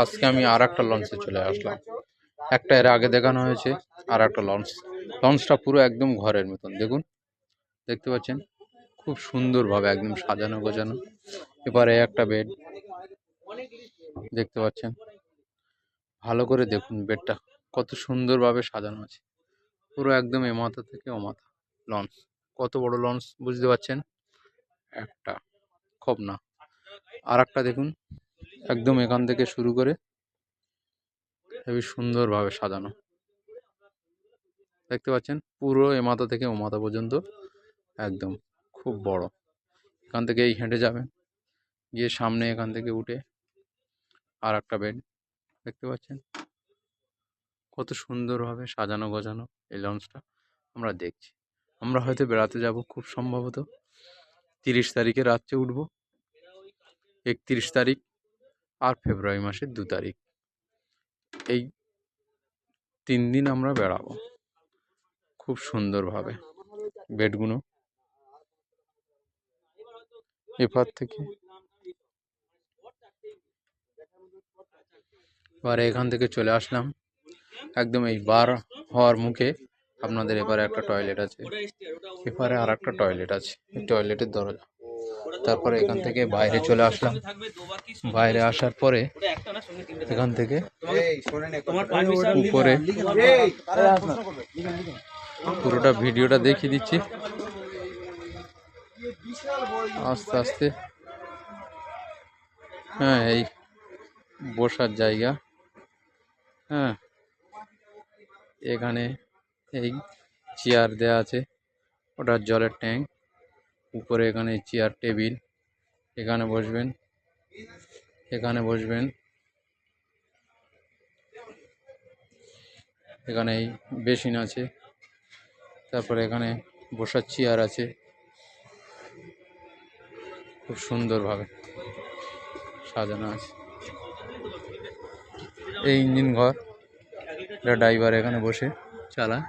আজকে আমি আর একটা লঞ্চে চলে আসলাম। একটা এর আগে দেখানো হয়েছে, আর একটা লঞ্চটা পুরো একদম ঘরের মতন। দেখুন, দেখতে পাচ্ছেন খুব সুন্দরভাবে একদম সাজানো গোছানো। এবারে একটা বেড দেখতে পাচ্ছেন, ভালো করে দেখুন বেডটা কত সুন্দরভাবে সাজানো আছে। পুরো একদম এ মাথা থেকে ও মাথা লঞ্চ। কত বড় লঞ্চ বুঝতে পারছেন? একটা খুব না, আর একটা দেখুন একদম এখান থেকে শুরু করে হেবি সুন্দরভাবে সাজানো। দেখতে পাচ্ছেন পুরো এ মাথা থেকে ও মাথা পর্যন্ত একদম খুব বড়। এখান থেকে এই হেঁটে যাবেন, গিয়ে সামনে এখান থেকে উঠে আর একটা বেড দেখতে পাচ্ছেন। কত সুন্দরভাবে সাজানো গোছানো এই লঞ্চটা আমরা দেখছি। আমরা হয়তো বেড়াতে যাব, খুব সম্ভবত 30 তারিখে রাত্রে উঠব, 31 তারিখ আর ফেব্রুয়ারি মাসের 2 তারিখ, এই 3 দিন আমরা বেড়াবো খুব সুন্দরভাবে। বেডগুলো এপার থেকে এবারে এখান থেকে চলে আসলাম একদম এই বার হওয়ার মুখে। আপনাদের এবারে একটা টয়লেট আছে, এপারে আর একটা টয়লেট আছে, এই টয়লেটের দরজা। তারপরে এখান থেকে বাইরে চলে আসলাম। বাইরে আসার পরে এখান থেকে উপরে পুরোটা ভিডিওটা দেখিয়ে দিচ্ছি আস্তে আস্তে। হ্যাঁ, এই বসার জায়গা। হ্যাঁ, এখানে এই চেয়ার দেয়া আছে, ওটা জলের ট্যাঙ্ক। উপরে এখানে চেয়ার টেবিল, এখানে বসবেন, এখানে বসবেন। এখানে এই বেসিন আছে, তারপরে এখানে বসার চেয়ার আছে, খুব সুন্দরভাবে সাজানো আছে। এই ইঞ্জিন ঘর, এটা ড্রাইভার এখানে বসে চালায়।